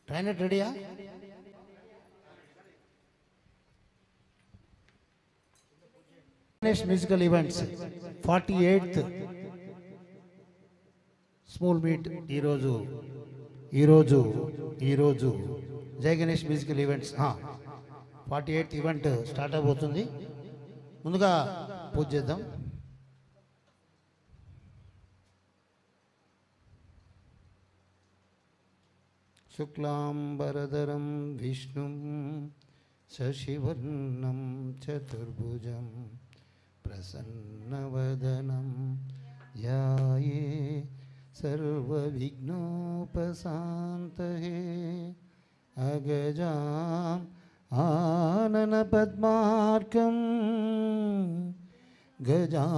Trainer రెడీయా? Ganesh musical events 48th small meet ఈరోజు Jai Ganesh musical events 48th event start అవబోతుంది. ముందుగా పూజ చేద్దాం. శుక్లాంబరధరం విష్ణుం శశివర్ణం చతుర్భుజం ప్రసన్నవదనం ధ్యాయే సర్వవిఘ్నోపశాంతయే అగజాం ఆనన పద్మార్కం గజాననమహర్నిశం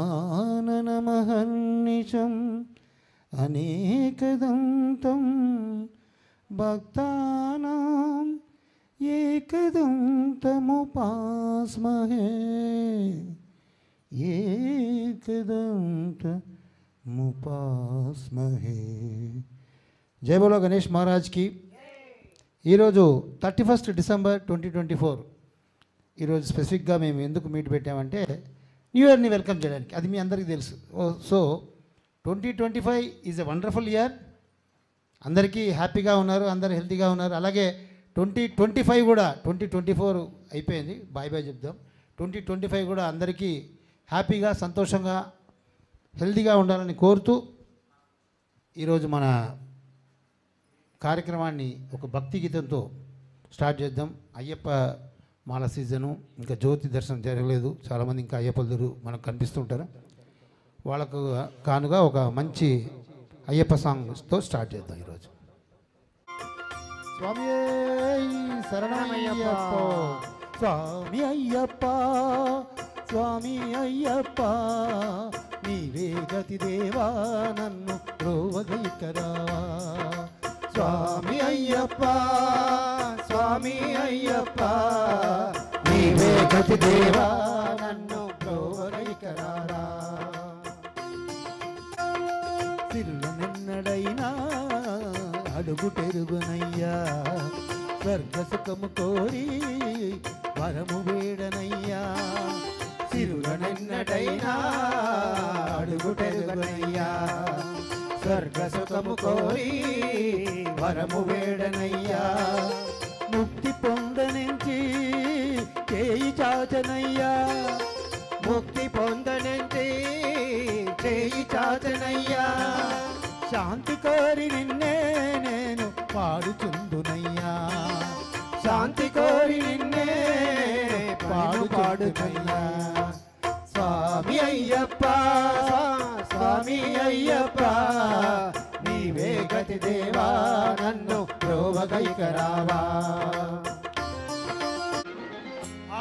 అనేకదంతం భక్తానాం ఏకదంతముపాస్మహే ఏకదంతముపాస్మహే. జై బోలో గణేష్ మహారాజ్కి. ఈరోజు 31st December 2024. ఈరోజు స్పెసిఫిక్గా మేము ఎందుకు మీట్ పెట్టామంటే న్యూ ఇయర్ని వెల్కమ్ చేయడానికి. అది మీ అందరికీ తెలుసు. So 2025 is a wonderful year. అందరికీ హ్యాపీగా ఉన్నారు, అందరు హెల్తీగా ఉన్నారు. అలాగే 2025 కూడా 2024 అయిపోయింది, బాయ్ బాయ్ చెప్దాం. 2025 కూడా అందరికీ హ్యాపీగా సంతోషంగా హెల్తీగా ఉండాలని కోరుతూ ఈరోజు మన కార్యక్రమాన్ని ఒక భక్తి గీతంతో స్టార్ట్ చేద్దాం. అయ్యప్ప మాల సీజను, ఇంకా జ్యోతి దర్శనం జరగలేదు, చాలామంది ఇంకా అయ్యప్పలు మనకు కనిపిస్తుంటారు. వాళ్ళకు కానుగా ఒక మంచి అయ్యప్ప సాంగ్తో స్టార్ట్ చేద్దాం ఈరోజు. స్వామి శరణమయ్యప్ప, స్వామి అయ్యప్ప, స్వామి అయ్యప్ప, నీవే గతి దేవా నన్ను రోవగైకరావా. స్వామి అయ్యప్ప, స్వామి అయ్యప్ప, నీవే గతి దేవా నన్ను రోవగైకరారా. సిరుల నిన్నడైనా అడుగు పెరుగునయ్యా, స్వర్గ సుఖము కోరి వరము వేడనయ్యా. సిరుల నిన్నడైనా అడుగు పెరుగునయ్యా, స్వర్గ సుఖము కోరి వరము వేడనయ్యా. ముక్తి పొందనించి చేయి చాచనయ్యా, ముక్తి పొందనించి చేయి చాచనయ్యా. శాంతి కోరి నిన్నే నేను పాడుచుందునయ్యా, శాంతి కోరి నిన్నే పాడుచుందునయ్యా. స్వామి అయ్యప్ప, స్వామి అయ్యప్ప, నీవే గతి దేవా నన్ను రోవగైకరావా.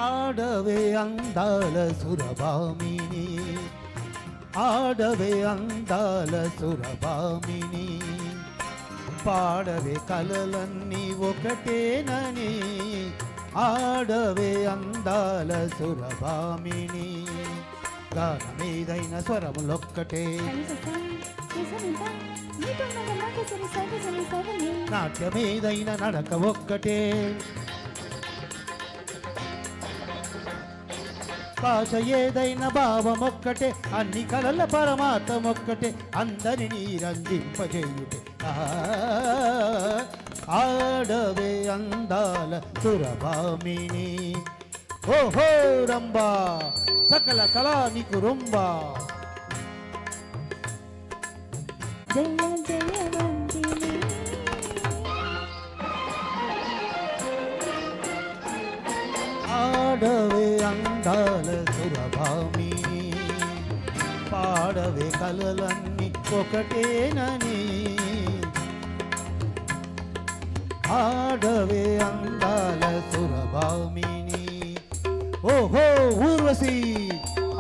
ఆడవే అందాల సురభామిని, ఆడవే అందాల సురభామిని, పాడవే కలలన్నీ ఒకటేనని, ఆడవే అందాల సురభామిని. గానమేదైన స్వరములొక్కటే, నాట్యమేదైన నడక ఒక్కటే, భాష ఏదైన భావమొక్కటే, అన్ని కళల పరమార్థమొక్కటే, అందరినీ రంజింపజేయుటే. ఆడవే అందాల సురభామిని, ఓహో రంబా సకల కళా నీకు రుంబా. ఆడవే అందాల సురభామిని, పాడవే కలలన్నీ ఒకటేనని, ఆడవే అందాల సురభామిని. ఓహో ఊర్వశి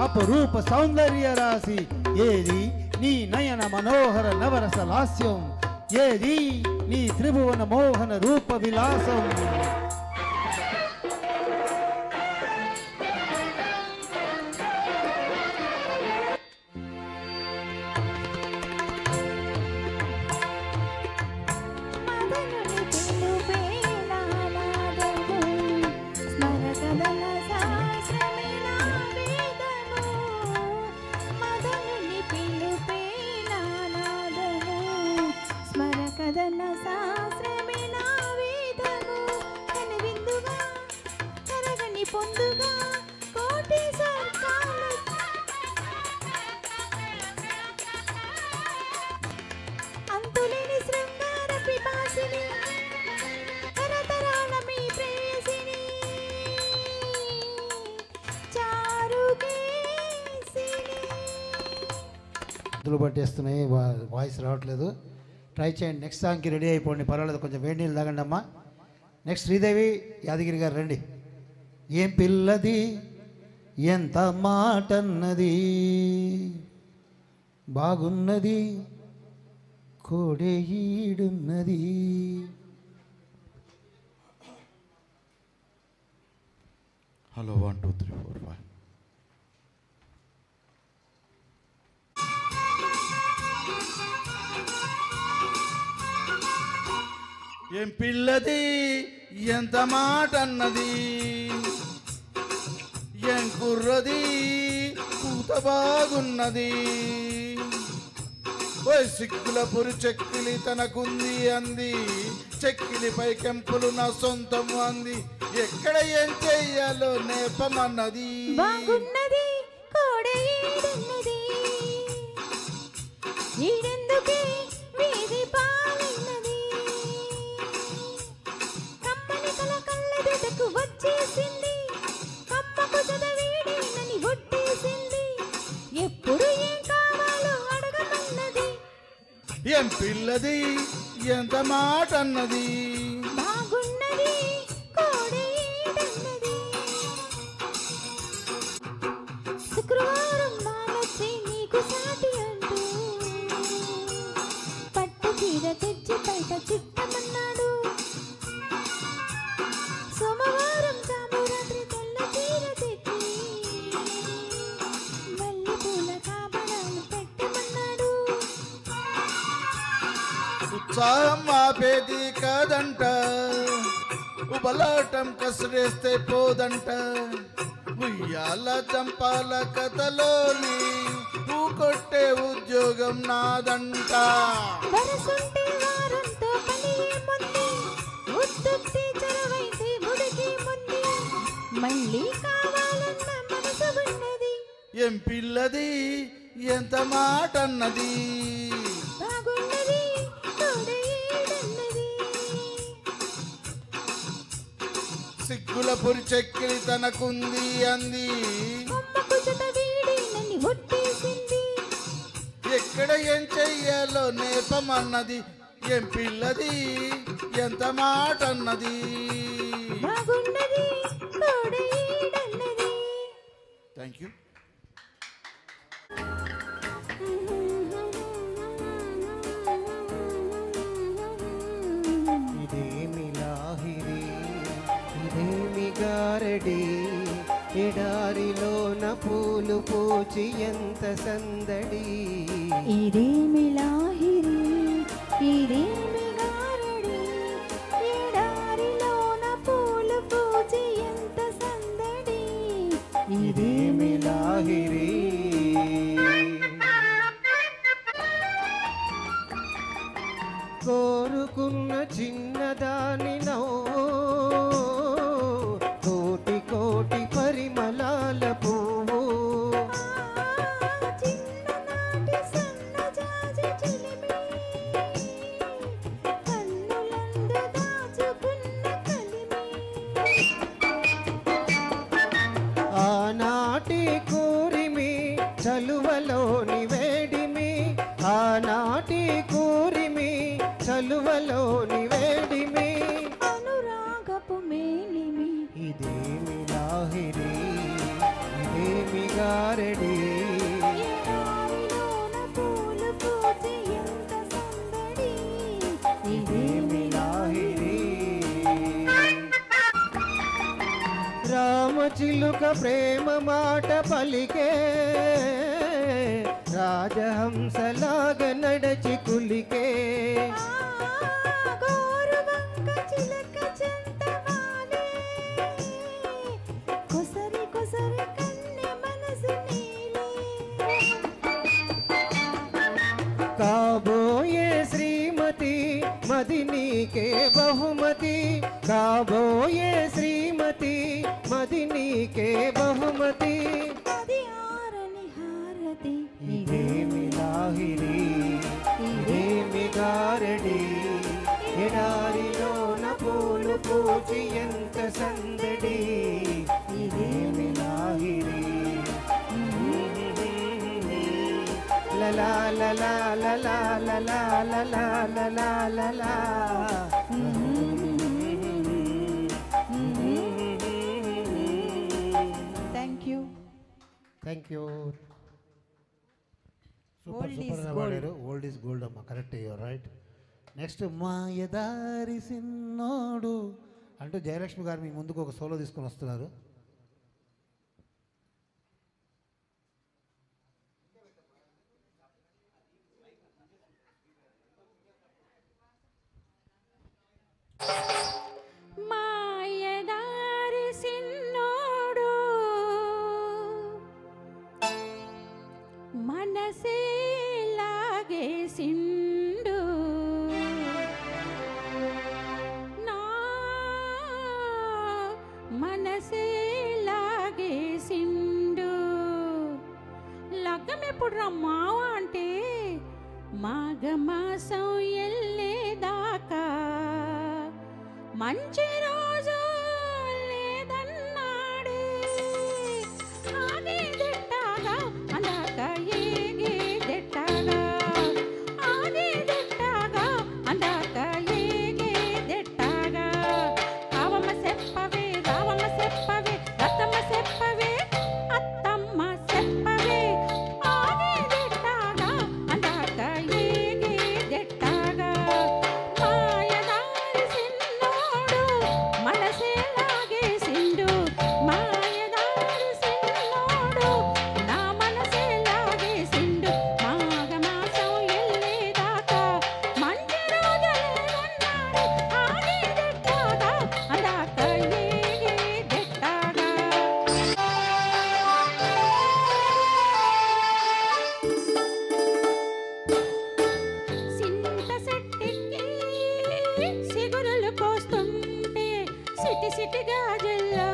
అపరూప సౌందర్య రాశి, ఏది నీ నయన మనోహర నవరస లాస్యం, ఏది నీ త్రిభువన మోహన రూప విలాసం. మదనుని పిలుపే కన్నదన్న శాస్త్రమే నా వేదము కనువిందుగా కరగని పొందుగా కోటి సర్కాల అంతులేని శృంగార పిపాసిని తరతరాల మీ ప్రేయసిని ఇదులు పట్టేస్తున్నాయి, వాయిస్ రావట్లేదు. ట్రై చేయండి. నెక్స్ట్ సాంగ్కి రెడీ అయిపోండి, పర్వాలేదు. కొంచెం వేడి నీళ్ళు తాగండి అమ్మా. నెక్స్ట్ శ్రీదేవి యాదగిరి గారు రండి. ఏం పిల్లది ఎంత మాటన్నది బాగున్నది కోడే ఈడున్నది. హలో 1 2 3 4 5. ఏం పిల్లది ఎంత మాట అన్నది ఏం కుర్రది కూత బాగున్నది ఓయ్ సిక్కుల పురి చెక్కిలి తనకుంది అంది చెక్కిలిపై కెంపులు నా సొంతము అంది ఎక్కడ ఏం చెయ్యాలో నేపమన్నది బాగున్నది కోడే ఈడున్నది ఈడెందుకే వీధి పాలన్నది కమ్మని కల కళ్ళెదుటకు వచ్చేసింది కమ్మకు చదవీడేనని ఒట్టేసింది ఎప్పుడు ఏం కావాలో అడగమన్నది ఏం పిల్లది ఎంత మాట అన్నది బాగున్నది కోడే ఈడున్నది శుక్రవారం నాలొచ్చి నీకు సాటి అంటూ పట్టు చీర తెచ్చి బయట చుట్టమన్నాడు సోమవారం చామురాత్రి తెల్ల చీర తెచ్చి మల్లె పూల కాపడాలు పెట్టమన్నాడు ఉత్సాహం ఆపేది కాదంట ఉబలాటం కసిరేస్తే పోదంట ఉయ్యాల చంపాల కథలోని కొట్టే ఉద్యోగం నాదంట వరసుంటే వారంతో పని ఏముంది ఉత్తుత్తి చరవైతే ముడికి ముంది మళ్ళీ కావాలన్న మనసు ఉన్నది ఏం పిల్లది ఎంత మాట అన్నది బాగున్నది కోడే ఈడున్నది సిగ్గుల పురి చెక్కిలి తనకుంది అంది కొమ్మకు జత వీడేనని ఒట్టేసింది ఎక్కడ ఏం చెయ్యాలో నేపమన్నది ఏం పిల్లది ఎంత మాట అన్నది బాగున్నది కోడే ఈడున్నది థ్యాంక్ యూ ఇదేమి లాహిరి ఇదేమి గారడి ఎడారిలోన పూలు పూచి ఎంత సందడి ఇదేమి లాహిరి ఇదేమి గారడి ఎడారిలోన పూలు పూచి ఎంత సందడి ఇదేమి లాహిరి కోరుకున్న చిన్నదాని నవ్వు కోటి కోటి పరిమళాల పువ్వు చిన్ననాటి సన్నజాజి చిలిమి కన్నులందు దాచుకున్న కలిమి ఆనాటి కూరిమి చలువలోని వేడిమి ఆనాటి కూరిమి చలువలోని వేడిమి అనురాగపు మేలిమి ఇదేమి లాహిరి ఇదేమి గారడి ఎడారిలోన పూలు పూచి ఎంత సందడి ఇదేమి లాహిరి రామచిలుక ప్రేమ మాట పలికే రాజహంసలాగ నడచి కులికే గోరువంక చిలక చెంతవాలే కొసరి కొసరి కన్నె మనసు నీలే కాబోయే శ్రీమతి సుమతి మది నీకే బహుమతి కాబోయే శ్రీమతి మది నీకే బహుమతి అది ఆరని హారతి ఇదేమి లాహిరి ఇదేమి గారడి ఎడారిలోన పూలు పూచి ఎంత సందడి ఇదేమి లాహిరి లలా లలా లలా లలా లలా లలా లలా thank you. Thank you. Super Old is సూపర్గా gold. పాడారు. ఓల్డ్ ఈజ్ గోల్డ్ అమ్మ, కరెక్ట్ అయ్యో, రైట్. నెక్స్ట్ మాయదారి సిన్నోడు అంటూ జయలక్ష్మి గారు మీ ముందుకు ఒక సోలో తీసుకొని వస్తున్నారు. మాయదారి సిన్నోడు మనసే లాగేసిండు నా మనసే లాగేసిండు. లగ్గం ఎప్పుడు రమ్మావా అంటే మాఘమాసం ఎల్లేదాకా మంచి రోజు లేదన్నాడే ఆగేదెట్టాగా అందాక ఏగేదెట్టాగా ఆగేదెట్టాగా అందాక ఏగేదెట్టాగా రావమ్మ చెప్పవే రావమ్మ చెప్పవే రత్తమ్మ చెప్పవే అత్తమ్మ చెప్పవే ఆగేదెట్టాగా అందాక ఏగేదెట్టాగా మాయదారి సిన్నోడు మనసే లాగేసిండు మాయదారి సిన్నోడు నా మనసే లాగేసిండు మాఘమాసం ఎల్లేదాకా మంచి రోజు లేదన్నాడు ఆగేదెట్టాగా అందాక ఏగేదెట్టాగా. సింత సెట్టికి సిగురులు కోస్తుంటే సిటి సిటి గాజుల్లో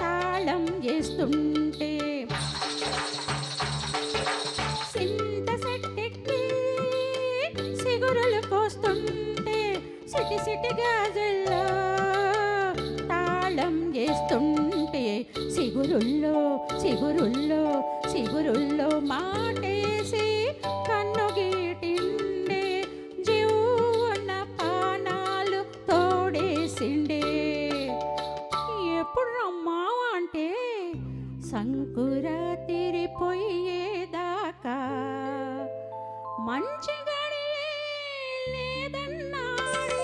తాళం చేస్తుంటే సింత సెట్టికి సిగురులు కోస్తుంటే సిటి సిటి గాజుల్లో తాళం చేస్తుంటే సిగురుల్లో సిగురుల్లో సిగురుల్లో మాటేసి కన్ను గీటిండే జీవన పానాలు తోడేసిండే. ఎప్పుడు రమ్మావా అంటే సంకురాతిరి పోయేదాకా మంచి గడియే లేదన్నాడే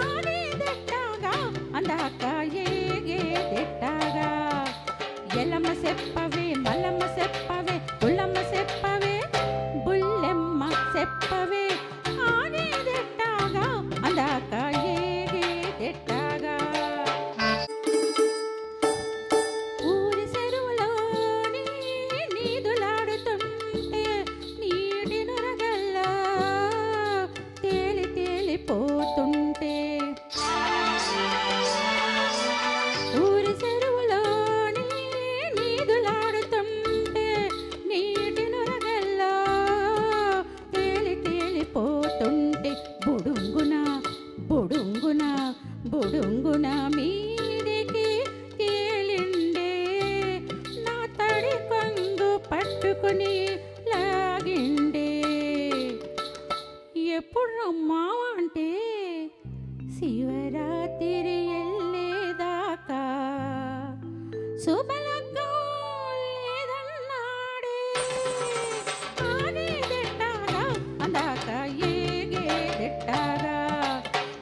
ఆడేదెట్టాగా అందాక ఏగేదెట్టాగా. ఎలమ్మ చెప్పవే మల్లమ్మ చెప్పవే పుల్లమ్మ చెప్పవే బుల్లెమ్మ చెప్పవే ఆగేదెట్టాగా అందాక ఏగేదెట్టాగా. ఊరి చెరువులోని నీదులాడుతుంటే నీటి నురగల్లో తేలి తేలిపోతుంటే ఊరి చెరువులోని నీదులాడుతుంటే నీటి నురగల్లో తేలి తేలిపోతుంటే బుడుంగున బుడుంగున బుడుంగున మీదికి తేలిండే నా తడి కొంగు పట్టుకుని లాగిండే. ఎప్పుడు రమ్మావా అంటే శివరాత్రి ఎల్లేదాకా శుభలగ్గం లేదన్నాడే ఆగేదెట్టాగా అందాక ఏగేదెట్టాగా.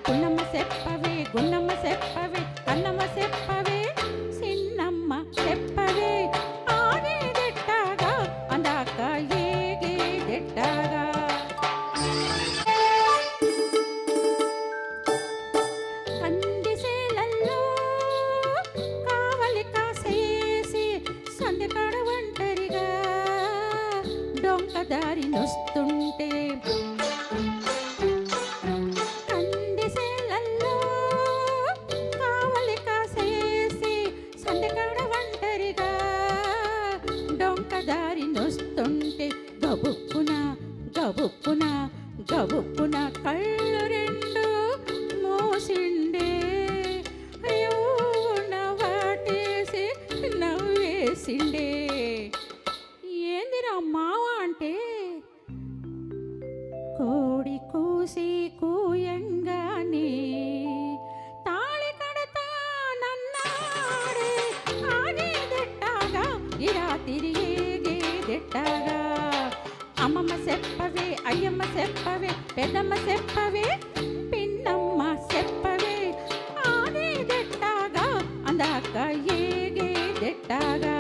పున్నమ్మ చెప్పవే గున్నమ్మ చెప్పవే అన్నమ్మ చెప్పవే సిన్నమ్మ చెప్పవే ఆగేదెట్టాగా అందాక ఏగేదెట్టాగా. కందిసేలల్లో కావలి కాసేసి సందెకాడ ఒంటరిగా డొంక దారి నొస్తుంటే గబుక్కున కళ్ళు రెండు మోసిండే అయ్యోన వాటేసి నవ్వేసిండే. ఏందిరా మావ అంటే కోడి కూసి కూయంగానే తాళి కడతా నన్నాడే ఆగేదెట్టాగా ఇలా తిరిగేగేదెట్టాగా. అమ్మమ్మ చెప్పవే అయ్యమ్మ చెప్పవే పెద్దమ్మ చెప్పవే పిన్నమ్మ చెప్పవే ఆగేదెట్టాగా అందాక ఏగేదెట్టాగా.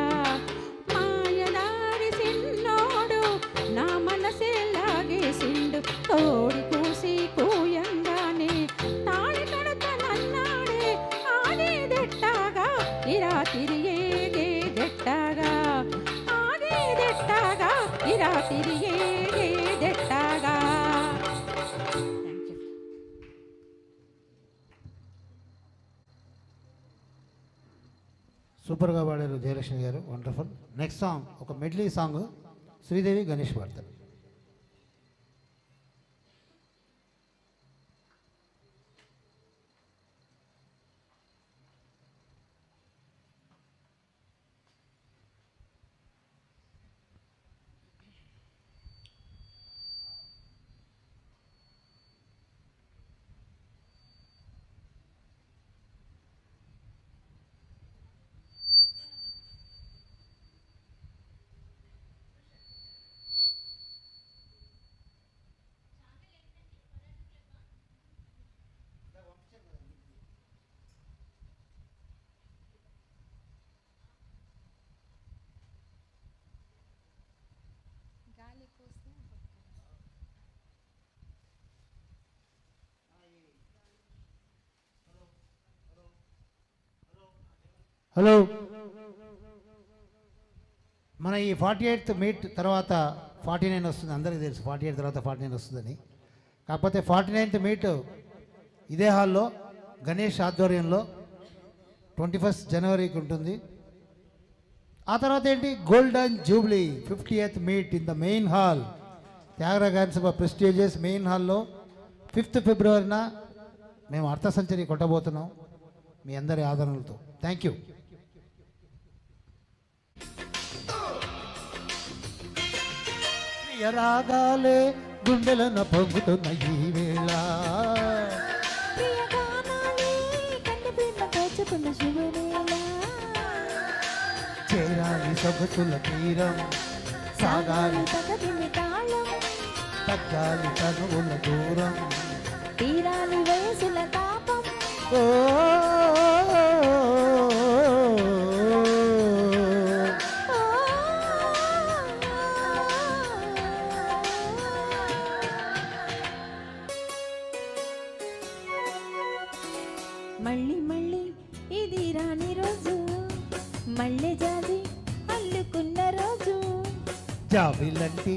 మాయదారి సిన్నోడు నా మనసే లాగేసిండు కోడి కూసి కూయంగానే తాళి కడతనన్నాడే ఆగేదెట్టాగా ఇలా తిరిగేగేదెట్టాగా ఆగేదెట్టాగా ఇలా తిరిగేగేదెట్టాగా. సూపర్గా పాడారు జయలక్ష్మి గారు, వండర్ఫుల్. నెక్స్ట్ సాంగ్ ఒక మెడ్లీ సాంగ్, శ్రీదేవి గణేష్ పాడతారు. హలో, మన ఈ 48th మీట్ తర్వాత 49 వస్తుంది, అందరికీ తెలుసు 48 తర్వాత 49 వస్తుందని. కాకపోతే 49th మీట్ ఇదే హాల్లో గణేష్ ఆధ్వర్యంలో 21st జనవరికి ఉంటుంది. ఆ తర్వాత ఏంటి, golden jubilee 50th meet in the main hall, Thyagaraja Gandhi Sabha prestigious main హాల్లో 5th ఫిబ్రవరిన మేము అర్థ సెంచరీ కొట్టబోతున్నాం మీ అందరి ఆదరణలతో. Thank you. రాగాలే గుండెలను పొంగుతున్న ఈ వేళ, చేరాలి సొగసుల తీరం, సాగాలి తగ్గాలి తనువుల దూరం, తీరాలి వయసుల తాపం. ఓ మళ్ళీ మళ్ళీ ఇది రాని రోజు, మళ్ళీ జాజి అల్లుకున్న రోజు. జాబిలంటి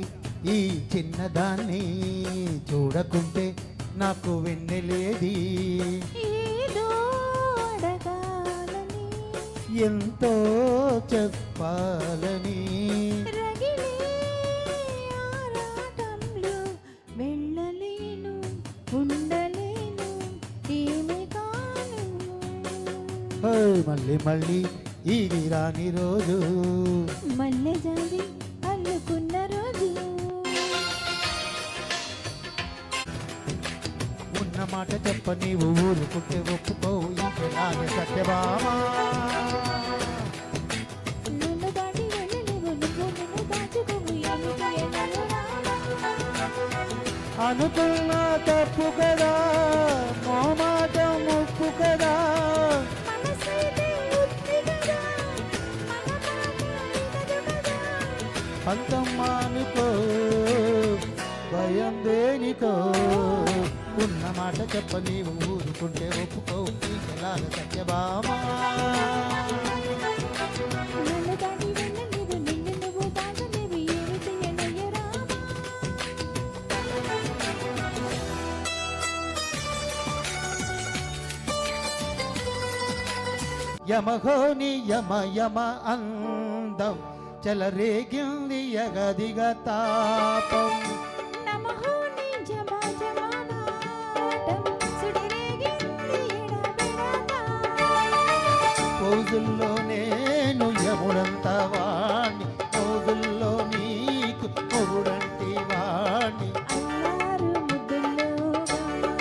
ఈ చిన్నదాన్ని చూడకుంటే నాకు వెన్నెలేది, ఏదో అడగాలని ఎంతో చెప్పాలని, రగిలే ఆరాటంలో వెళ్ళలేను ఉండలేను ఏమి కాను. మళ్ళీ మళ్ళీ ఇది రాని రోజు, మళ్ళీ జాజి అల్లుకున్న రోజు. ఉన్న మాట చెప్ప నీవు ఊరుకుంటే ఒప్పుకోవు ఇంకెలాగే సత్యభామా. నన్ను దాటి వెళ్ళలేవు నువ్వు నన్ను దాచుకోవు ఏమి చేయగలవు రామా. అనుకున్నా తప్పు కదా, మోమాటం ముప్పు కదా, మనసైతే ఉత్తి కదా, మన మాట వినదు కదా. పంతం మానుకో భయం దేనికో, ఉన్న మాట చెప్ప నీవు ఊరుకుంటే ఒప్పుకోవు ఇంకెలాగ సత్యభామా. నన్ను దాటి వెళ్ళలేవు నిన్ను నువ్వు దాచలేవు ఏమి చేయనయ్య రామా. యమహోని యమ యమ అందం చెలరేగింది యగదిగ తాపం, నమః నిజమా రోజుల్లో నేను యముడంత వాణ్ణి, రోజుల్లో నీకు మొగుడంటి వాణ్ణి. అల్లారు ముద్దుల్లో గాయం,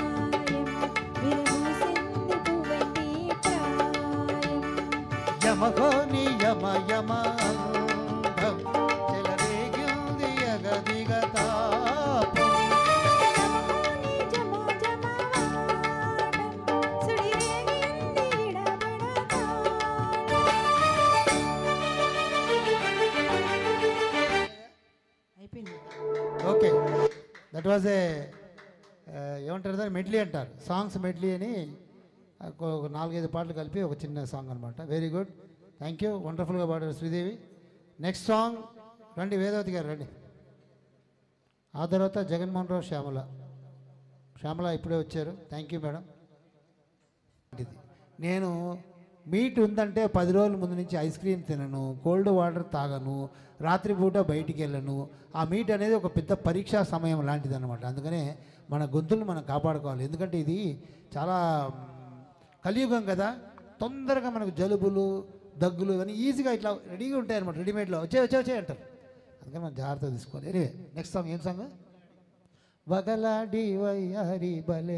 విరబూసింది పువ్వంటి ప్రాయం. యమగోని యమ యమ అందం, చెలరేగింది అగదిగ తాపం. నమోని జమ జమ వాడం, సుడిరేగింది ఇడబడ అయిపోయింది. ఓకే, దట్ వాజ్ ఏ ఏమంటారు దాన్ని, మెడ్లీ అంటారు, సాంగ్స్ మెడ్లీ అని ఒక 4-5 పాటలు కలిపి ఒక చిన్న సాంగ్ అనమాట. వెరీ గుడ్, థ్యాంక్ యూ, వండర్ఫుల్గా పాడారు శ్రీదేవి. నెక్స్ట్ సాంగ్ రండి, వేదవతి గారు రండి. ఆ తర్వాత జగన్మోహన్ రావు, శ్యామల. శ్యామల ఇప్పుడే వచ్చారు, థ్యాంక్ యూ మేడం. నేను మీట్ ఉందంటే 10 రోజుల ముందు నుంచి ఐస్ క్రీమ్ తినను, కోల్డ్ వాటర్ తాగను, రాత్రిపూట బయటికి వెళ్ళను. ఆ మీట్ అనేది ఒక పెద్ద పరీక్షా సమయం లాంటిది అనమాట. అందుకనే మన గొంతులను మనం కాపాడుకోవాలి. ఎందుకంటే ఇది చాలా కలియుగం కదా, తొందరగా మనకు జలుబులు దగ్గులు ఇవన్నీ ఈజీగా ఇట్లా రెడీగా ఉంటాయి అనమాట. రెడీమేడ్లో వచ్చే అంటారు. అందుకని మనం జాగ్రత్తగా తీసుకోవాలి. ఎనివే నెక్స్ట్ సాంగ్ ఏం సాంగ్? వగలాడి వయ్యారి బలే.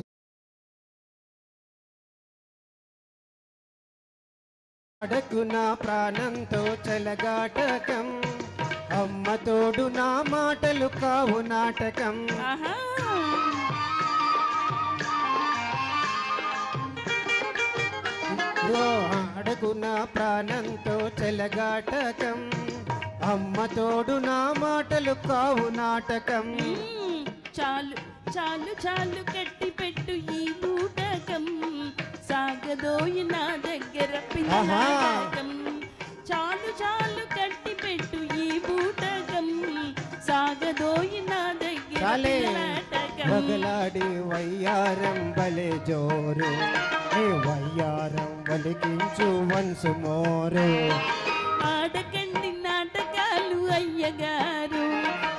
అడకు నా ప్రాణంతో చెలగాటకం, అమ్మ తోడు నా మాటలు కావు నాటకం. ఆహా ఓ అడకు నా ప్రాణంతో చెలగాటకం, అమ్మ తోడు నా మాటలు కావు నాటకం. చాలు చాలు చాలు కట్టి పెట్టు ఈ బూటకం, సాగదోయి నా దగ్గర పిల్లనాటకం. చాలు చాలు కట్టి పెట్టు ఈ బూటకం, సాగదోయి నా దగ్గర చాలే పిల్లనాటకం. వగలాడి వయ్యారం బలే జోరు, ఏ వయ్యారం వలికించు వన్సు మోరు. ఆడకండి నాటకాలు అయ్యగారు,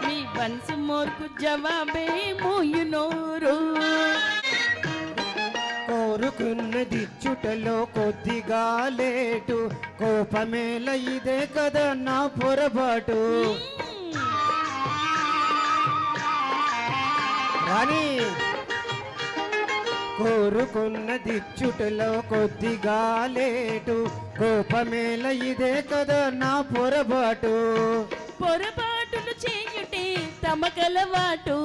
మీ వన్స్ మోర్కు జవాబే మోయునోరు. కోరుకున్నది చుటలో కొద్దిగా లేటు, కోపమేల ఇదే కదా నా పొరపాటు. రాణి కోరుకున్నది చుటలో కొద్దిగా లేటు, కోపమేల ఇదే కదా నా పొరపాటు. పొరపాటులు చేయుటే తమకలవాటు,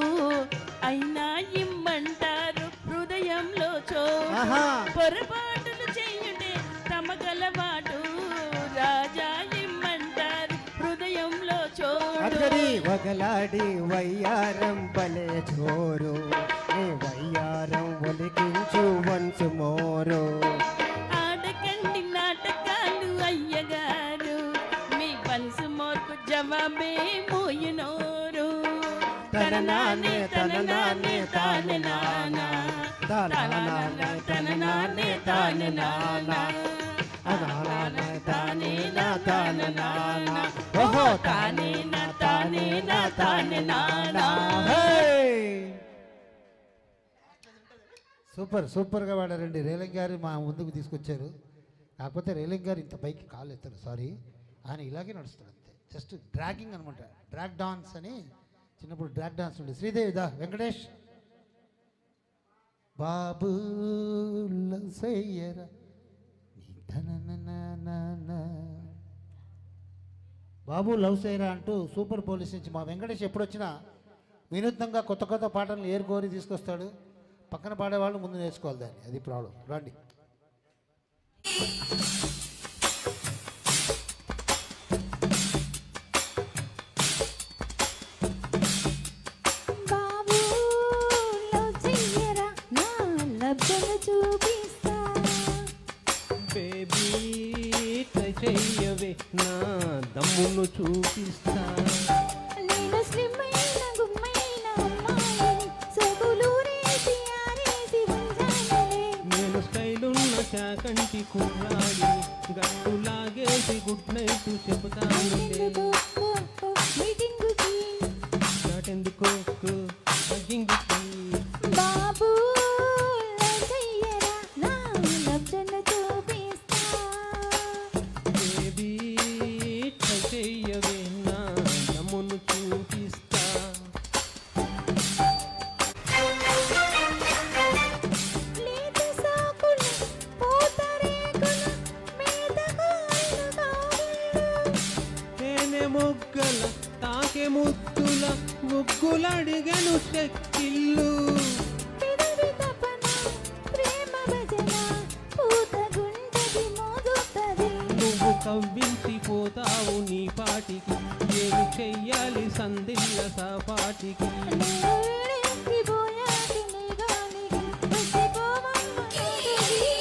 అయినా ఇమ్మంటారు హృదయంలో చోటు. ఆహా. పొరపాటులు చేయుటే తమకలవాటు, రాజా ఇమ్మంటారు హృదయంలో చోటు. అక్కడి వగలాడి వయ్యారం బలే జోరు, ఏ వయ్యారం ఒలికించు వన్సు మోరు. ఆడకండి నాటకాలు అయ్యగారు, మీ వన్స్ మోర్కు జవాబే మోయునోరు. తననానే తననానే తానే నానా, తననానే తననానే తానే నానా, తననానే తానే నా తానే నానా, ఓహో తానే నా తానే నా తానే నానా. సూపర్ సూపర్గా పాడారండి. రేలంగ్ గారు మా ముందుకు తీసుకొచ్చారు. కాకపోతే రేలంగ్ గారు ఇంత పైకి కాలు ఎత్తారు, సారీ. ఆయన ఇలాగే నడుస్తారు అంతే, జస్ట్ డ్రాగింగ్ అనమాట. డ్రాగ్ డాన్స్ అని చిన్నప్పుడు డ్రాగ్ డాన్స్ ఉండే. శ్రీదేవి దా, వెంకటేష్ బాబు లసయ్యరా నీ ధననననన. బాబు లవ్ చేయరా అంటూ సూపర్ పోలీస్ నుంచి మా వెంకటేష్ ఎప్పుడొచ్చినా వినూత్నంగా కొత్త కొత్త పాటలు ఏరుకోరి తీసుకొస్తాడు. పక్కన పాడేవాళ్ళు ముందు నేర్చుకోవాలి దాన్ని, అది ప్రాబ్లం. రండి. బాబు లవ్ చెయ్యరా, నా లబ్ధను చూపిస్తా. బేబీ ట్రై చెయ్యవే, నా దమ్మును చూపిస్తా. నేను స్లిమ్ అయిన గుమ్మైన అమ్మాయిని, సోకులూరేసి ఆరేసి ఉంచానులే. నేను స్టైలున్న చాకంటి కుర్రాడి, గట్టు లాగేసి గుడ్ నైట్ చెబుతానులే. మీటింగుకు, మీటింగుకి నాటెందుకో హగ్గింగ్కి. బాబు లవ్ చెయ్యరా, నా లబ్ధను చూపిస్తా. ముద్దుల ముగ్గులడిగను చెక్కిళ్ళు పెదవి తపన ప్రేమ భజన పూతగుంటది మోగుతది నువ్వు కవ్వించిపోతావు నీ పాటికి ఏమి చెయ్యాలి సందిల్ల సాపాటికి నేరెక్కి పోయాకి నీ గాలికి వచ్చిపోవమ్మ నడువి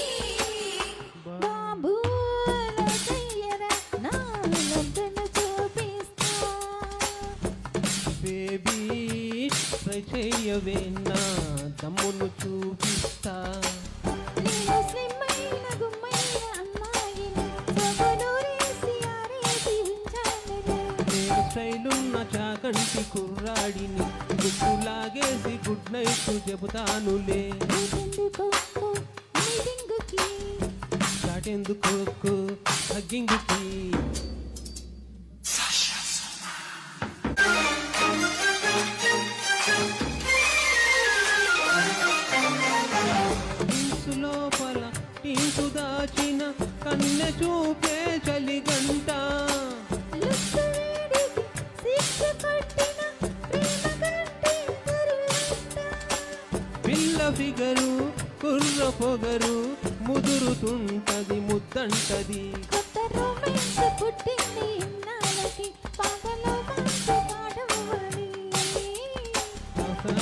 బాబు రసయ్యరా నా లబ్ధను చూపిస్తా బేబీ ట్రై చెయ్యవే నా దమ్మును చూపిస్తా నేను స్లిమ్మైన గుమ్మైన అమ్మాయిని సొగలూరేసి ఆరేసి ఉంచానులే నేను స్టైలున్న చాకంటి కుర్రాడిని గుట్టులాగేసి గుడ్ నైట్ చెబుతానులే నీకెందుకో మీటింగుకి చాటెందుకు హగ్గింగుకి ఇంసు లోపల ఇంసు దాచిన కన్నె చూపే చలిగంట లుక్కు వేడికి సిక్కు కొట్టిన ప్రేమ గంటి గురువంట పిల్ల ఫిగరు కుర్ర పొగరు ముదురుతుంటది ముద్దంటది కొత్త రొమాన్స్ పుట్టింది ఇన్నాళ్ళకి పాటలో పాట పాడవాలి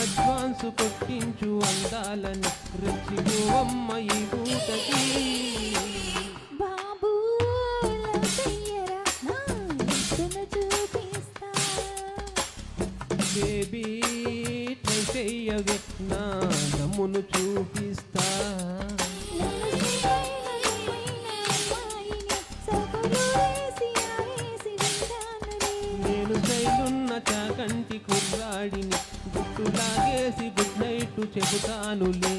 అడ్వాన్స్ కొట్టించు అందాలని రెచ్చిపోవమ్మ ఈ పూటకి బాబు లవ్ చెయ్యరా నా లబ్ధను చూపిస్తా బేబీ ట్రై చెయ్యవే నా దమ్మును చూపిస్తా నేను స్లిమ్మైన గుమ్మైన అమ్మాయిని సొగలూరేసి ఆరేసి ఉంచానులే నేను శైలున్న చాకంటి కుర్రాడిని గుట్టులాగేసి గుడ్ నైట్ చెబుతానులే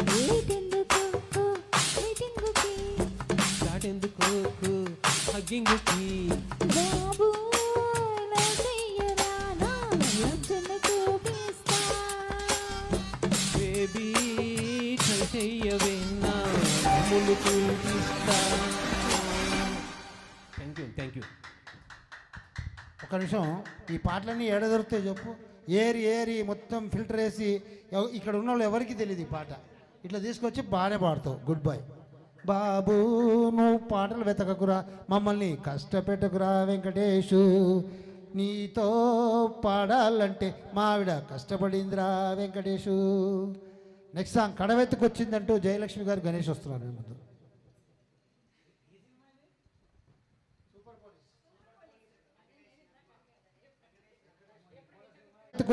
మీటింగుకి చాటెందుకు హగ్గింగుకి బాబు లవ్ చెయ్యరా నా లబ్ధను చూపిస్తా బేబీ ట్రై చెయ్యవే నా దమ్మును చూపిస్తా థ్యాంక్ యూ ఒక నిమిషం, ఈ పాటలన్నీ ఏడ దొరుకుతాయి చెప్పు. ఏరి ఏరి మొత్తం ఫిల్టర్ వేసి ఇక్కడ ఉన్న వాళ్ళు ఎవరికి తెలియదు ఈ పాట. ఇట్లా తీసుకొచ్చి బాగానే పాడతావు. గుడ్ బై బాబు, నువ్వు పాటలు వెతకకురా, మమ్మల్ని కష్టపెట్టకురా వెంకటేషు. నీతో పాడాలంటే మావిడ కష్టపడిందిరా వెంకటేషు. నెక్స్ట్ సాంగ్ కడవెత్తుకొచ్చిందంటూ జయలక్ష్మి గారు గణేష్ వస్తున్నారు ముందు.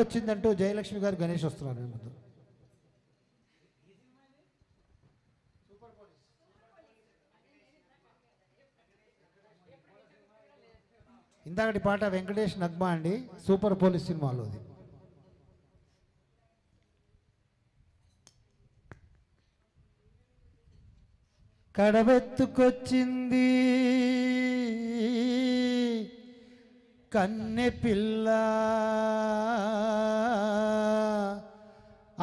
వచ్చిందంటూ జయలక్ష్మి గారు గణేష్ వస్తున్నారు ముందు. ఇందాకటి పాట వెంకటేష్ నగ్మా అండి, సూపర్ పోలీస్ సినిమాలోది. కడబెత్తుకొచ్చింది కన్నె పిల్ల,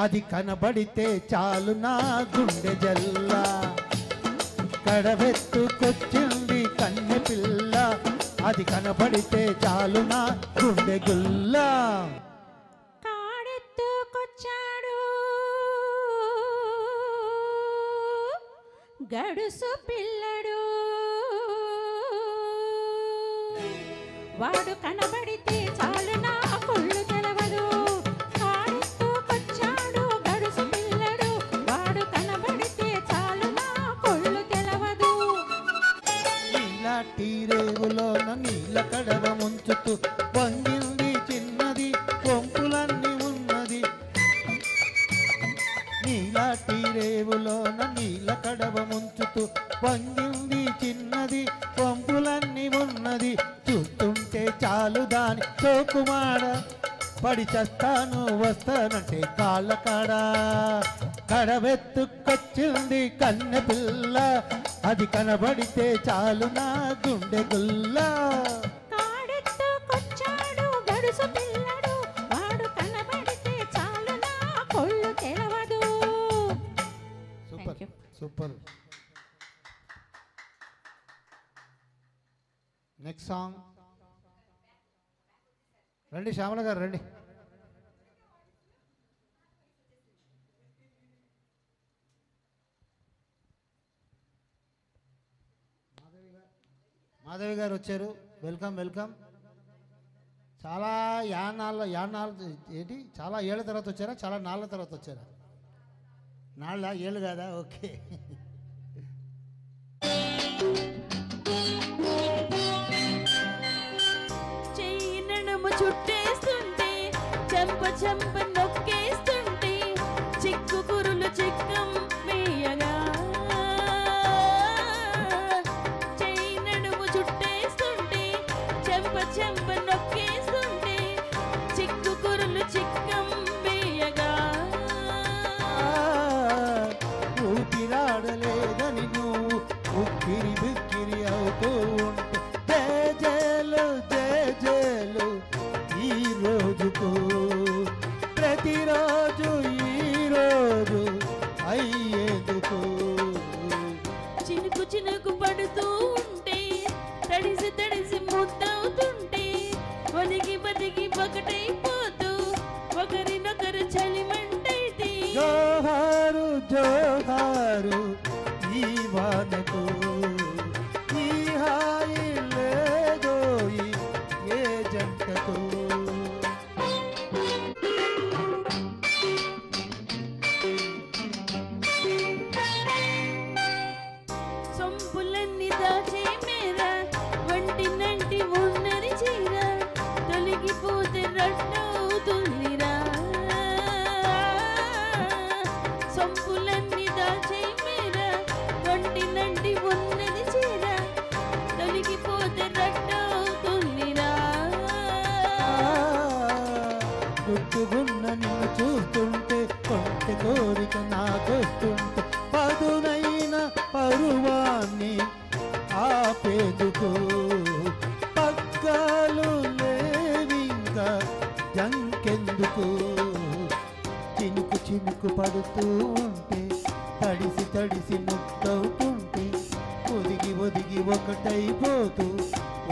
అది కనబడితే చాలు నా గుండె జల్ల. కడబెత్తుకొచ్చింది కన్నె పిల్ల, అది కనబడితే చాలు నా గుండె గుల్ల. కాడెత్తుకొచ్చాడు గడుసు పిల్లడు, వాడు కనబడితే చాలు నా కొళ్ళు తెలవదు. కాడెత్తుకొచ్చాడు గడుసు పిల్లడు, వాడు కనబడితే చాలు నా కొళ్ళు తెలవదు. నీలాటి రేవులోన నీళ్ళ కడవ ముంచుతూ వంగింది చిన్నది కొంపులన్నీ ఉన్నది. నీలాటి రేవులోన నీళ్ళ కడవ ముంచుతూ వంగింది చిన్నది కొంపులన్నీ ఉన్నది. చూస్తుంటే చాలు దాని చోకుమాడ, పడి చస్తాను వస్తానంటే కాళ్ళ కాడ. కడవెత్తుకొచ్చింది కన్నె పిల్ల, అది కనబడితే చాలు నా గుండె గుల్ల. కాడెత్తుకొచ్చాడు గడుసు పిల్లడు, వాడు కనబడితే చాలు నా కొళ్ళు తెలవదు. Super Thank you. Super. Next song రండి శ్యామల గారు రండి. మాధవి గారు వచ్చారు. Welcome welcome. చాలా యాన్నాళ్ళు ఏంటి చాలా ఏళ్ళ తర్వాత వచ్చారా, చాలా నాళ్ళ తర్వాత వచ్చారా? నాళ్ళ ఏళ్ళు కాదా? ఓకే. చెయ్యి నడుము చుట్టేస్తుంటే చెంప చెంప నొక్కేస్తుంటే చిక్కు కురులు చిక్కం వేయగా చెయ్యి నడుము చుట్టేస్తుంటే చెంప చెంప నొక్కేస్తుంటే చిక్కు కురులు చిక్కం వేయగా ఊపిరాడలేదని నువ్వు ఉక్కిరి బిక్కిరి అవుతూ ఉంటే జేజేలు జేజేలు ఈ రోజుకు ప్రతిరోజు ఈరోజు అయ్యేందుకు. చినుకు చినుకు పడుతూ ఉంటే తడిసి తడిసి ముద్దవుతుంటే ఒదిగి బదిగి ఒకటైపోతూ ఒకరినొకరు చలిమంటైతే జోహారు జోహారు ఈ వానకు, ఈ హాయి లేదోయి ఏ జంటకు. సొంపులన్నీ దాచే మేర వంటి నంటి ఉన్నది చీర తొలగిపోతే రట్టవుతుందిరా. సొంపులన్నీ దాచే మేర వంటి నంటి ఉన్నది చీర తొలగిపోతే రట్టవుతుందిరా. గుట్టుగున్న నిన్ను చూస్తుంటే కొంటె కోరిక నాకొస్తుంటే పదునైన పరువాన్ని ఆపేదుకు పగ్గాలు లేవింకా జంకెందుకు. చినుకు చినుకు పడుతూ ఉంటే తడిసి తడిసి ముద్దవుతుంటే ఒదిగి ఒదిగి ఒకటైపోతూ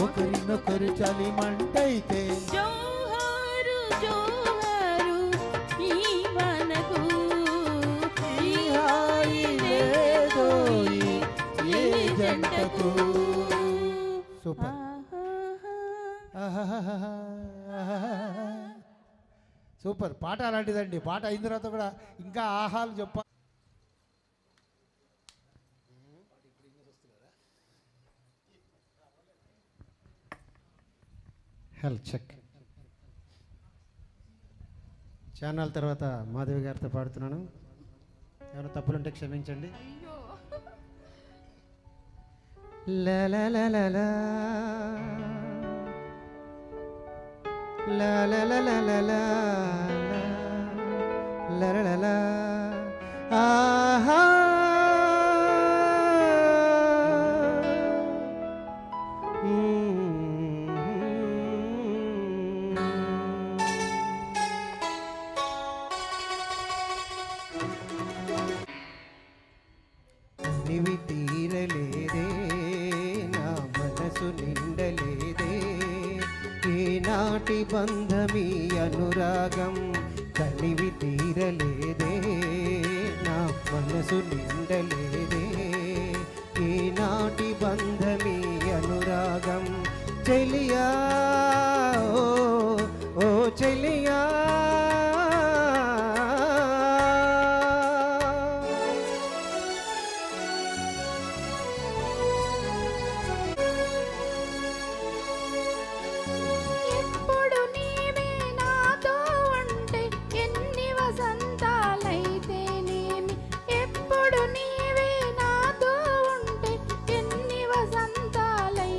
ఒకరినొకరు చలిమంటైతే జోహారు జోహారు ఈ వానకు, ఈ హాయి లేదోయి ఏ జంటకు. సూపర్. సూపర్ పాట అలాంటిదండి. పాట అయిన తర్వాత కూడా ఇంకా ఆహాలు చెప్ప. హెల్త్ చెక్ ఛానల్ తర్వాత మాధవి గారితో పాడుతున్నాను. ఏమైనా తప్పులుంటే క్షమించండి. లా లా లా లా లా లా లా లా లా లా లా లా లా లా ఆహా నివి తీరలేదే నా మనసు నిండలేదే ఈనాటి బంధమీ అనురాగం కనివి తీరలేదే నా మనసు నిండలేదే ఈనాటి బంధమీ అనురాగం చెలియా ఓ చెలియా ఎప్పుడు నీవే నాతో ఉంటే ఎన్ని వసంతాలైతేనేమి, ఎప్పుడు నీవే నాతో ఉంటే ఎన్ని వసంతాలైతేనేమి,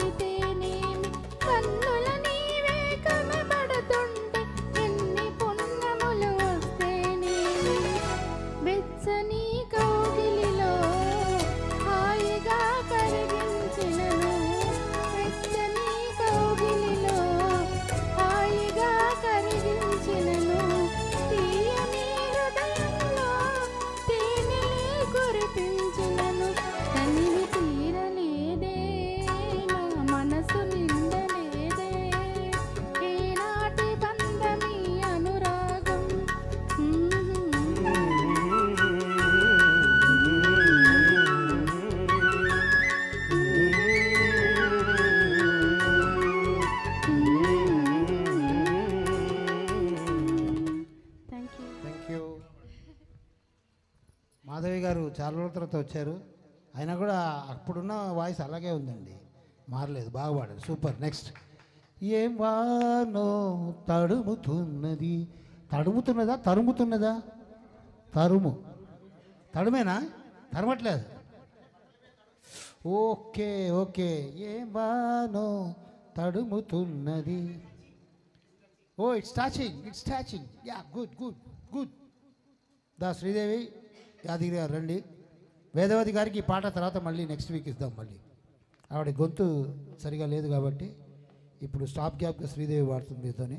యూ. మాధవి గారు చాలా రోజుల తర్వాత వచ్చారు, అయినా కూడా అప్పుడున్న వాయిస్ అలాగే ఉందండి, మారలేదు, బాగా పాడారు, సూపర్. నెక్స్ట్. ఏం వానో తడుముతున్నది, తడుముతున్నదా తరుముతున్నదా? తరుము, తడుమేనా, తరమట్లేదు. Okay okay. ఏం వానో తడుముతున్నది. Oh it's touching. Yeah, good. దా శ్రీదేవి యాదగిరి గారు రండి. వేదవతి గారికి ఈ పాట తర్వాత మళ్ళీ నెక్స్ట్ వీక్ ఇద్దాం. మళ్ళీ ఆవిడ గొంతు సరిగా లేదు కాబట్టి ఇప్పుడు స్టాప్ గ్యాప్గా శ్రీదేవి పాడుతుంది మీతోనే.